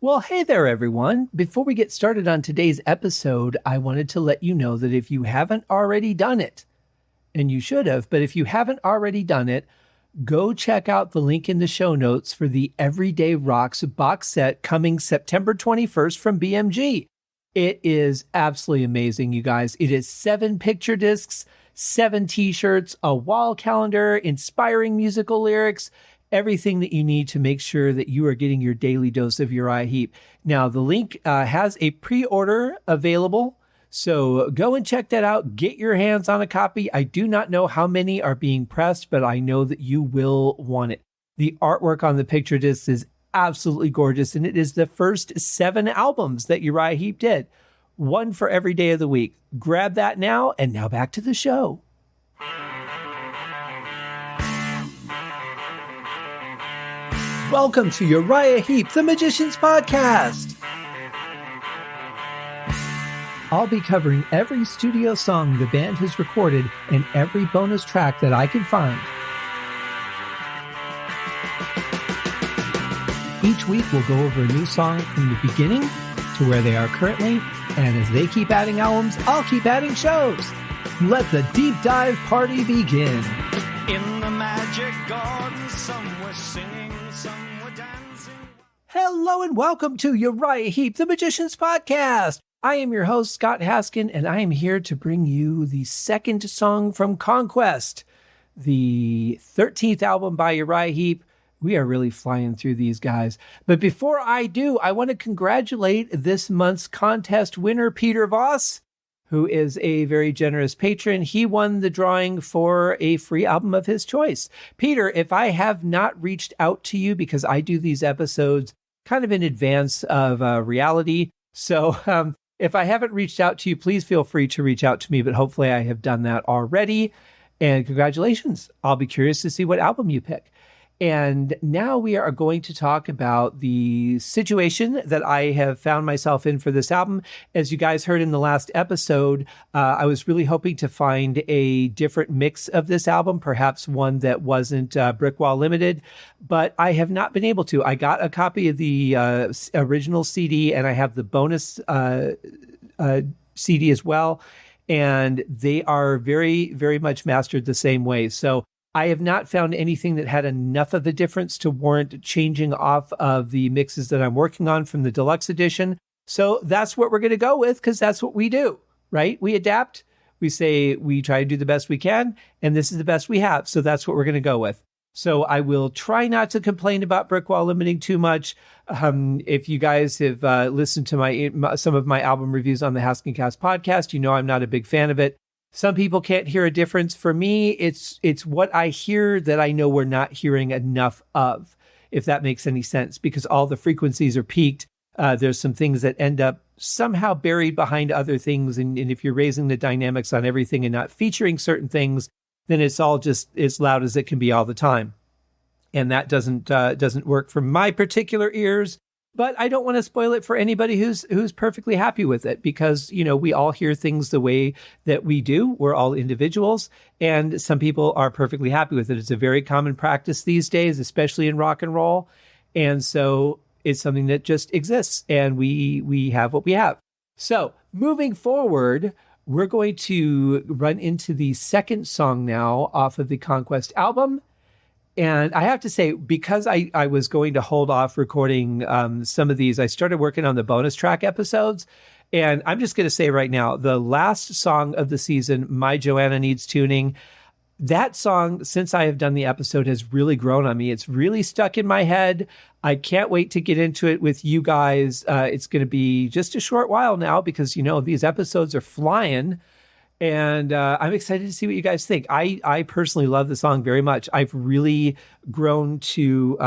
Well, hey there, everyone. Before we get started on today's episode, I wanted to let you know that if you haven't already done it, and you should have, but if you haven't already done it, go check out the link in the show notes for the Everyday Rocks box set coming September 21st from BMG. It is absolutely amazing, you guys. It is 7 picture discs, 7 t-shirts, a wall calendar, inspiring musical lyrics, everything that you need to make sure that you are getting your daily dose of Uriah Heep. Now, the link has a pre-order available, so go and check that out. Get your hands on a copy. I do not know how many are being pressed, but I know that you will want it. The artwork on the picture discs is absolutely gorgeous, and it is the first 7 albums that Uriah Heep did. One for every day of the week. Grab that now, and now back to the show. Welcome to Uriah Heep, the Magician's Podcast. I'll be covering every studio song the band has recorded and every bonus track that I can find. Each week we'll go over a new song from the beginning to where they are currently, and as they keep adding albums, I'll keep adding shows. Let the deep dive party begin. In the magic garden, some were singing, some were dancing. Hello and welcome to Uriah Heep, the Magician's Podcast. I am your host, Scott Haskin, and I am here to bring you the second song from Conquest, the 13th album by Uriah Heep. We are really flying through these guys. But before I do, I want to congratulate this month's contest winner, Peter Voss, who is a very generous patron. He won the drawing for a free album of his choice. Peter, if I have not reached out to you, because I do these episodes kind of in advance of reality, so if I haven't reached out to you, please feel free to reach out to me, but hopefully I have done that already. And congratulations. I'll be curious to see what album you pick. And now we are going to talk about the situation that I have found myself in for this album. As you guys heard in the last episode, I was really hoping to find a different mix of this album, perhaps one that wasn't Brick Wall Limited, but I have not been able to. I got a copy of the original CD, and I have the bonus CD as well, and they are very, very much mastered the same way. So I have not found anything that had enough of a difference to warrant changing off of the mixes that I'm working on from the deluxe edition. So that's what we're going to go with, because that's what we do, right? We adapt. We say we try to do the best we can, and this is the best we have. So that's what we're going to go with. So I will try not to complain about Brick Wall Limiting too much. If you guys have listened to some of my album reviews on the Haskincast podcast, you know I'm not a big fan of it. Some people can't hear a difference. For me, it's what I hear that I know we're not hearing enough of, if that makes any sense, because all the frequencies are peaked. There's some things that end up somehow buried behind other things. And if you're raising the dynamics on everything and not featuring certain things, then it's all just as loud as it can be all the time. And that doesn't work for my particular ears. But I don't want to spoil it for anybody who's perfectly happy with it, because, you know, we all hear things the way that we do. We're all individuals, and some people are perfectly happy with it. It's a very common practice these days, especially in rock and roll. And so it's something that just exists, and we have what we have. So moving forward, we're going to run into the second song now off of the Conquest album. And I have to say, because I was going to hold off recording some of these, I started working on the bonus track episodes. And I'm just going to say right now, the last song of the season, My Joanna Needs Tuning, that song, since I have done the episode, has really grown on me. It's really stuck in my head. I can't wait to get into it with you guys. It's going to be just a short while now, because, you know, these episodes are flying. And I'm excited to see what you guys think. I personally love the song very much. I've really grown to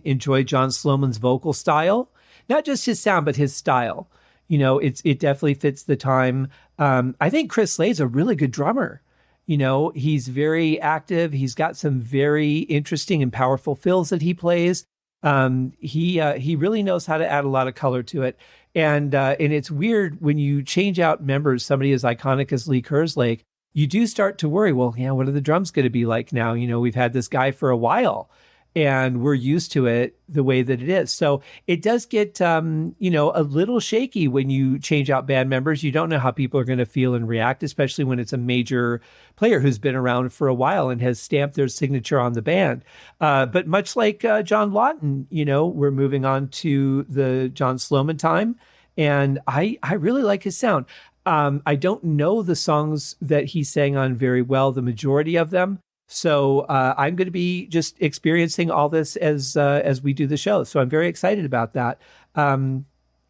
enjoy John Sloman's vocal style. Not just his sound, but his style. You know, it definitely fits the time. I think Chris Slade's a really good drummer. You know, he's very active. He's got some very interesting and powerful fills that he plays. He really knows how to add a lot of color to it. And it's weird when you change out members, somebody as iconic as Lee Kerslake, you do start to worry, well, yeah, what are the drums going to be like now? You know, we've had this guy for a while. and we're used to it the way that it is. So it does get, a little shaky when you change out band members. You don't know how people are going to feel and react, especially when it's a major player who's been around for a while and has stamped their signature on the band. But much like John Lawton, we're moving on to the John Sloman time, and I really like his sound. I don't know the songs that he sang on very well, the majority of them. So I'm going to be just experiencing all this as we do the show. So I'm very excited about that.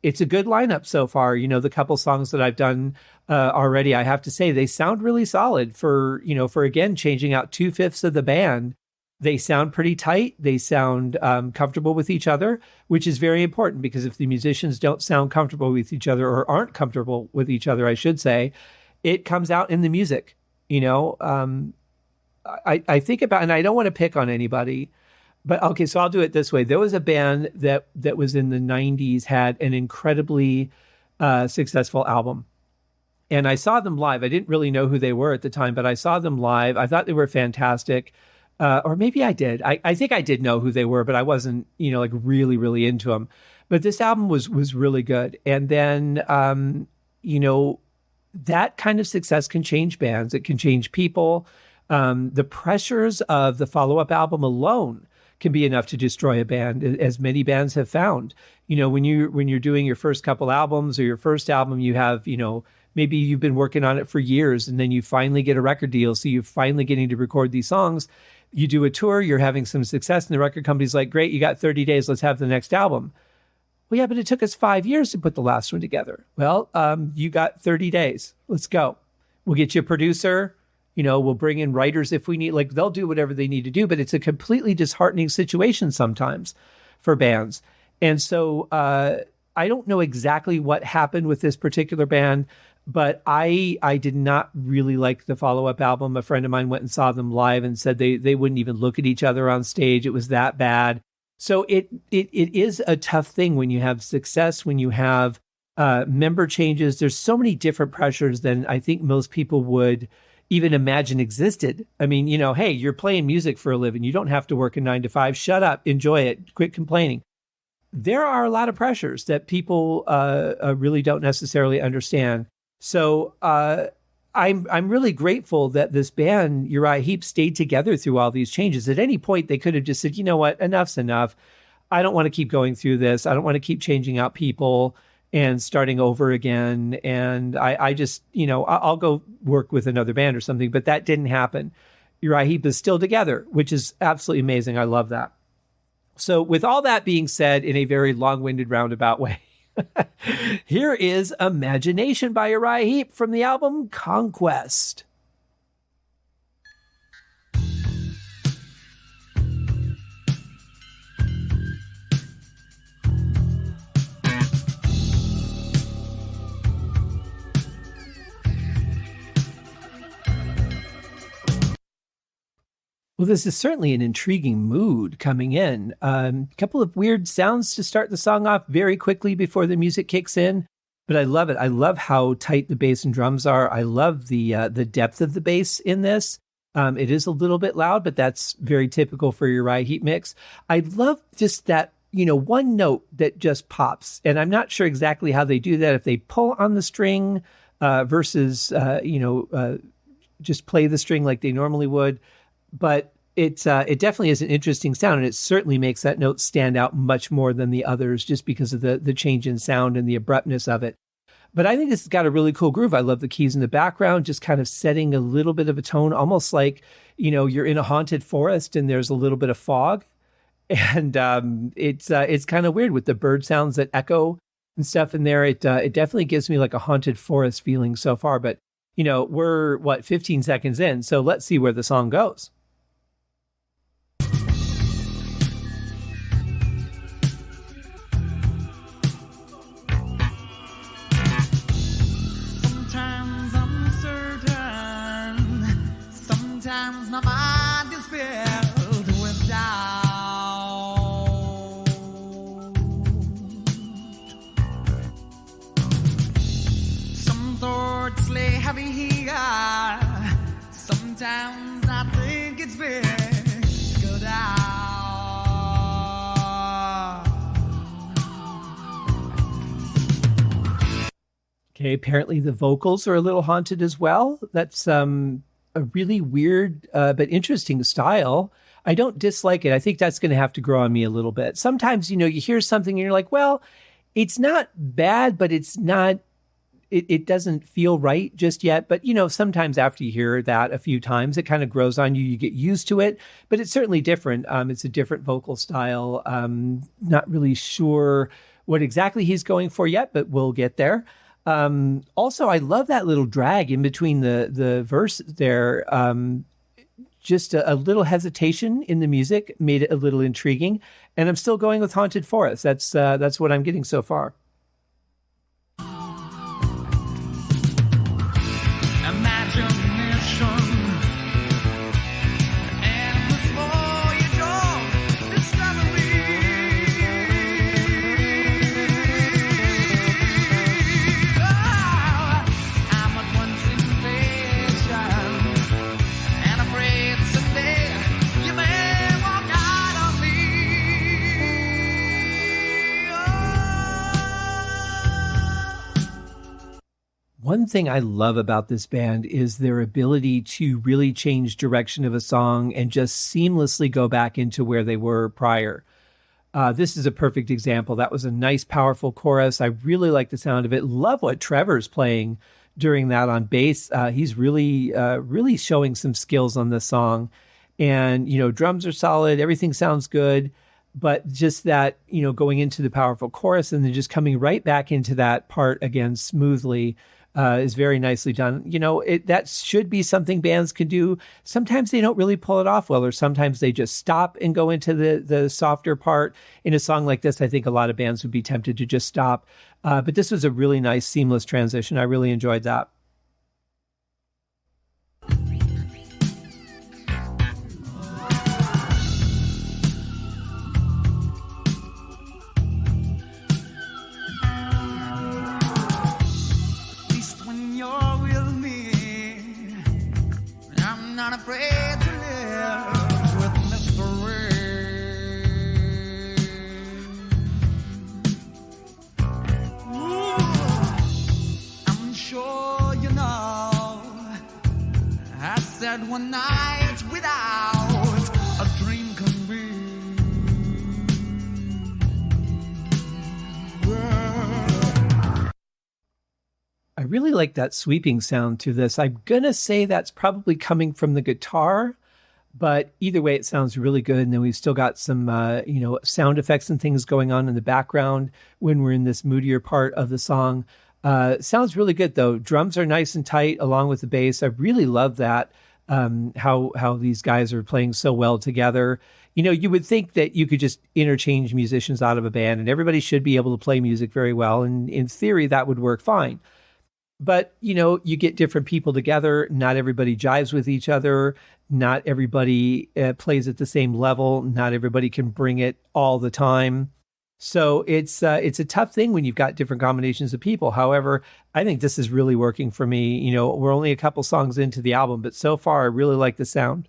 It's a good lineup so far. The couple songs that I've done already, I have to say they sound really solid for again, changing out 2/5 of the band. They sound pretty tight. They sound comfortable with each other, which is very important, because if the musicians don't sound comfortable with each other, or aren't comfortable with each other, I should say, it comes out in the music. I think about, and I don't want to pick on anybody, but okay, so I'll do it this way. There was a band that was in the 90s, had an incredibly successful album. And I saw them live. I didn't really know who they were at the time, but I saw them live. I thought they were fantastic. Or maybe I did. I think I did know who they were, but I wasn't, really, really into them. But this album was really good. And then, that kind of success can change bands. It can change people. The pressures of the follow-up album alone can be enough to destroy a band, as many bands have found. When you're doing your first couple albums, or your first album, you have, maybe you've been working on it for years, and then you finally get a record deal. So you're finally getting to record these songs. You do a tour, you're having some success, and the record company's like, great, you got 30 days, let's have the next album. Well, yeah, but it took us 5 years to put the last one together. Well, you got 30 days. Let's go. We'll get you a producer. We'll bring in writers if we need, they'll do whatever they need to do, but it's a completely disheartening situation sometimes for bands. And so I don't know exactly what happened with this particular band, but I did not really like the follow-up album. A friend of mine went and saw them live and said they wouldn't even look at each other on stage. It was that bad. So it is a tough thing when you have success, when you have member changes. There's so many different pressures than I think most people would even imagine existed. I mean, hey, you're playing music for a living. You don't have to work a 9 to 5. Shut up, enjoy it, quit complaining. There are a lot of pressures that people really don't necessarily understand. So I'm really grateful that this band, Uriah Heep, stayed together through all these changes. At any point, they could have just said, you know what, enough's enough. I don't want to keep going through this. I don't want to keep changing out people and starting over again. And I just, I'll go work with another band or something, but that didn't happen. Uriah Heep is still together, which is absolutely amazing. I love that. So with all that being said, in a very long-winded roundabout way, here is Imagination by Uriah Heep from the album Conquest. Well, this is certainly an intriguing mood coming in. A couple of weird sounds to start the song off very quickly before the music kicks in, but I love it. I love how tight the bass and drums are. I love the depth of the bass in this. It is a little bit loud, but that's very typical for your Uriah Heep mix. I love just that, one note that just pops, and I'm not sure exactly how they do that, if they pull on the string versus, just play the string like they normally would. But it definitely is an interesting sound, and it certainly makes that note stand out much more than the others, just because of the change in sound and the abruptness of it. But I think this has got a really cool groove. I love the keys in the background, just kind of setting a little bit of a tone, almost like, you're in a haunted forest and there's a little bit of fog. And it's kind of weird with the bird sounds that echo and stuff in there. It definitely gives me like a haunted forest feeling so far. But, we're 15 seconds in, so let's see where the song goes. Sometimes my mind is filled with doubt. Some thoughts lay heavy here. Sometimes I think it's figured out. Okay, apparently the vocals are a little haunted as well. That's a really weird but interesting style. I don't dislike it. I think that's going to have to grow on me a little bit. Sometimes, you hear something and you're like, well, it's not bad, but it's not, it doesn't feel right just yet. But, sometimes after you hear that a few times, it kind of grows on you. You get used to it, but it's certainly different. It's a different vocal style. Not really sure what exactly he's going for yet, but we'll get there. Also, I love that little drag in between the verse there. Just a little hesitation in the music made it a little intriguing, and I'm still going with Haunted Forest. That's what I'm getting so far. One thing I love about this band is their ability to really change direction of a song and just seamlessly go back into where they were prior. This is a perfect example. That was a nice, powerful chorus. I really like the sound of it. Love what Trevor's playing during that on bass. He's really showing some skills on this song. And, drums are solid. Everything sounds good. But just that, going into the powerful chorus and then just coming right back into that part again smoothly is very nicely done. That should be something bands can do. Sometimes they don't really pull it off well, or sometimes they just stop and go into the softer part. In a song like this, I think a lot of bands would be tempted to just stop. But this was a really nice, seamless transition. I really enjoyed that. Not afraid to live with mystery. Ooh, I'm sure you know I said one night without a dream can be. I really like that sweeping sound to this. I'm going to say that's probably coming from the guitar, but either way, it sounds really good. And then we've still got some, sound effects and things going on in the background when we're in this moodier part of the song. Sounds really good, though. Drums are nice and tight along with the bass. I really love that, how these guys are playing so well together. You would think that you could just interchange musicians out of a band and everybody should be able to play music very well. And in theory, that would work fine. But, you get different people together. Not everybody jives with each other. Not everybody plays at the same level. Not everybody can bring it all the time. So it's a tough thing when you've got different combinations of people. However, I think this is really working for me. We're only a couple songs into the album, but so far I really like the sound.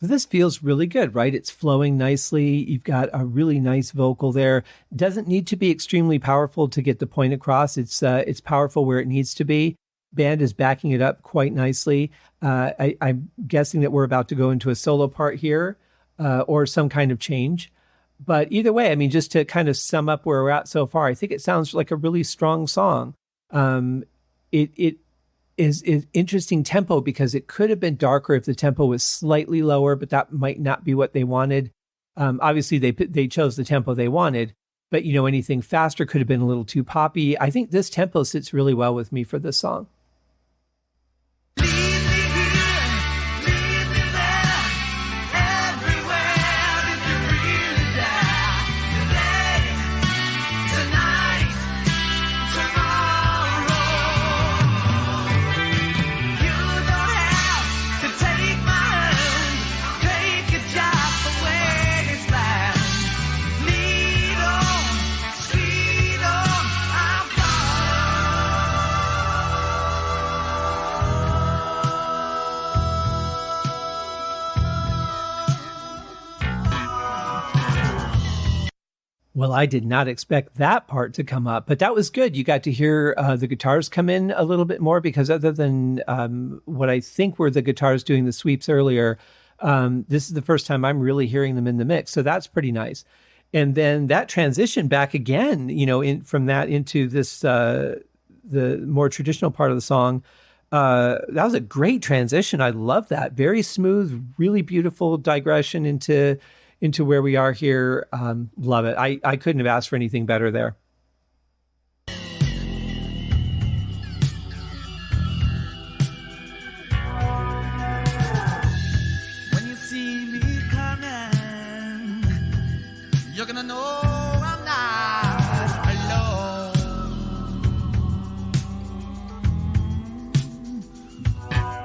This feels really good, right? It's flowing nicely. You've got a really nice vocal there. Doesn't need to be extremely powerful to get the point across. It's powerful where it needs to be. Band is backing it up quite nicely. I'm guessing that we're about to go into a solo part here or some kind of change. But either way, just to kind of sum up where we're at so far, I think it sounds like a really strong song. It is interesting tempo because it could have been darker if the tempo was slightly lower, but that might not be what they wanted. Obviously, they chose the tempo they wanted, but anything faster could have been a little too poppy. I think this tempo sits really well with me for this song. Tonight, tomorrow. Well, I did not expect that part to come up, but that was good. You got to hear the guitars come in a little bit more, because other than what I think were the guitars doing the sweeps earlier, this is the first time I'm really hearing them in the mix. So that's pretty nice. And then that transition back again, from that into this, the more traditional part of the song, that was a great transition. I love that. Very smooth, really beautiful digression into where we are here. Love it. I couldn't have asked for anything better there. When you see me coming, you're gonna know I'm not alone.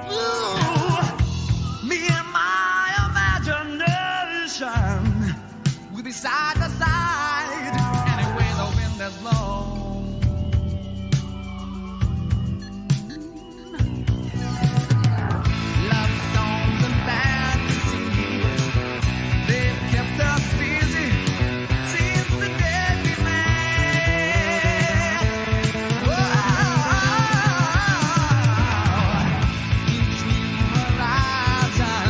Ooh, me and my imagination, we'll be side by side, anyway the wind is blown. Love songs and fantasies, they've kept us busy since the day we met. Whoa. Each new horizon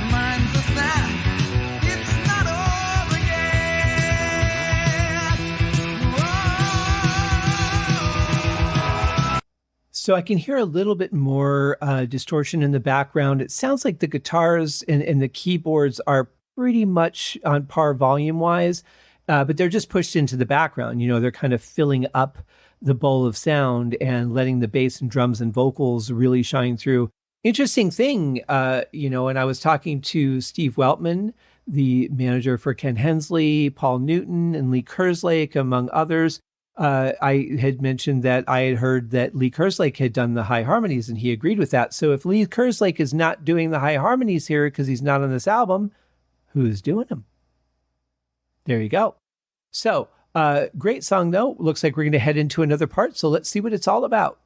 reminds us that it's not over yet. Whoa. So I can hear a little bit more distortion in the background. It sounds like the guitars and the keyboards are pretty much on par volume-wise, but they're just pushed into the background. They're kind of filling up the bowl of sound and letting the bass and drums and vocals really shine through. Interesting thing, and I was talking to Steve Weltman, the manager for Ken Hensley, Paul Newton, and Lee Kerslake, among others. I had mentioned that I had heard that Lee Kerslake had done the high harmonies, and he agreed with that. So if Lee Kerslake is not doing the high harmonies here because he's not on this album, who's doing them? There you go. So great song, though. Looks like we're going to head into another part. So let's see what it's all about.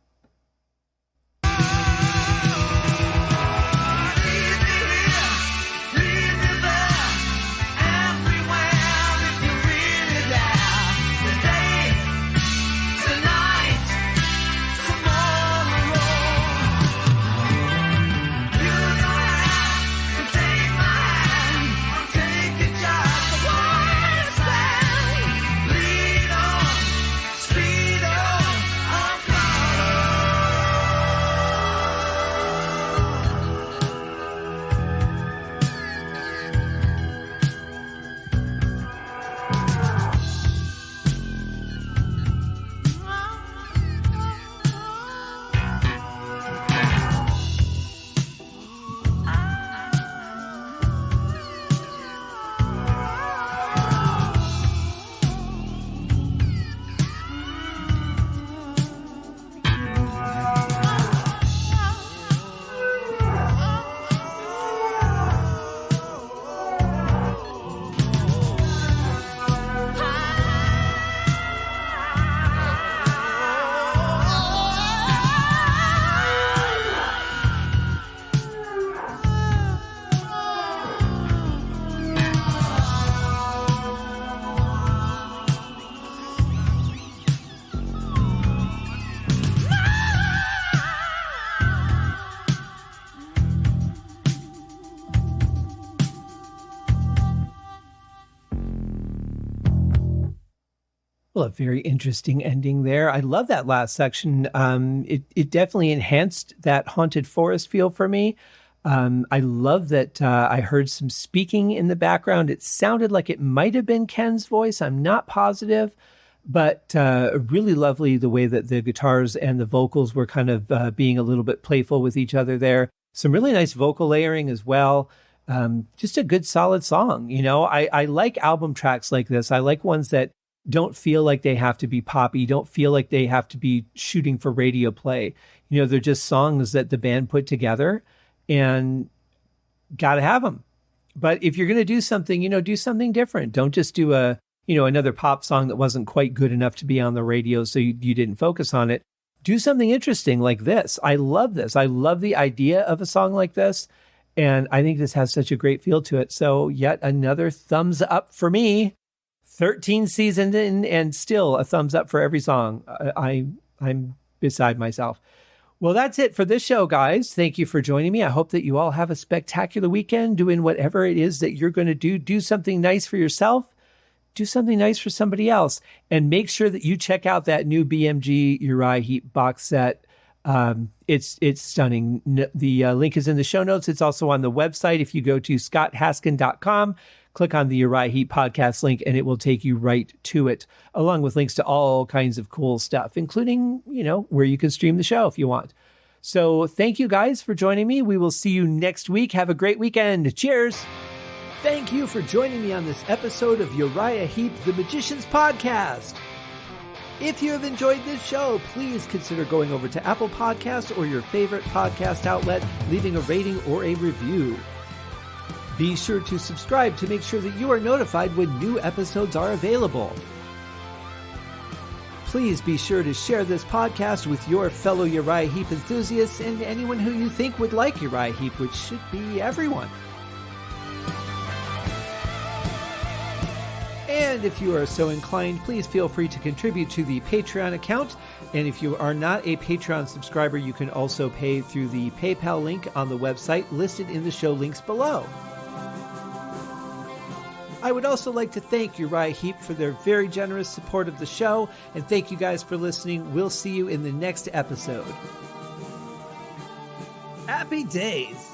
Well, a very interesting ending there. I love that last section. It definitely enhanced that haunted forest feel for me. I love that I heard some speaking in the background. It sounded like it might have been Ken's voice. I'm not positive, but really lovely the way that the guitars and the vocals were kind of being a little bit playful with each other there. Some really nice vocal layering as well. Just a good, solid song. I like album tracks like this. I like ones that don't feel like they have to be poppy, don't feel like they have to be shooting for radio play. They're just songs that the band put together and got to have them. But if you're going to do something, do something different. Don't just do another pop song that wasn't quite good enough to be on the radio, so you didn't focus on it. Do something interesting like this. I love this. I love the idea of a song like this. And I think this has such a great feel to it. So yet another thumbs up for me. 13 seasons in and still a thumbs up for every song. I'm beside myself. Well, that's it for this show, guys. Thank you for joining me. I hope that you all have a spectacular weekend doing whatever it is that you're going to do. Do something nice for yourself. Do something nice for somebody else. And make sure that you check out that new BMG Uriah Heep box set. It's stunning. The link is in the show notes. It's also on the website. If you go to scotthaskin.com, click on the Uriah Heep podcast link, and it will take you right to it, along with links to all kinds of cool stuff, including, where you can stream the show if you want. So thank you guys for joining me. We will see you next week. Have a great weekend. Cheers. Thank you for joining me on this episode of Uriah Heep, the Magician's Podcast. If you have enjoyed this show, please consider going over to Apple Podcasts or your favorite podcast outlet, leaving a rating or a review. Be sure to subscribe to make sure that you are notified when new episodes are available. Please be sure to share this podcast with your fellow Uriah Heep enthusiasts and anyone who you think would like Uriah Heep, which should be everyone. And if you are so inclined, please feel free to contribute to the Patreon account. And if you are not a Patreon subscriber, you can also pay through the PayPal link on the website listed in the show links below. I would also like to thank Uriah Heep for their very generous support of the show, and thank you guys for listening. We'll see you in the next episode. Happy days!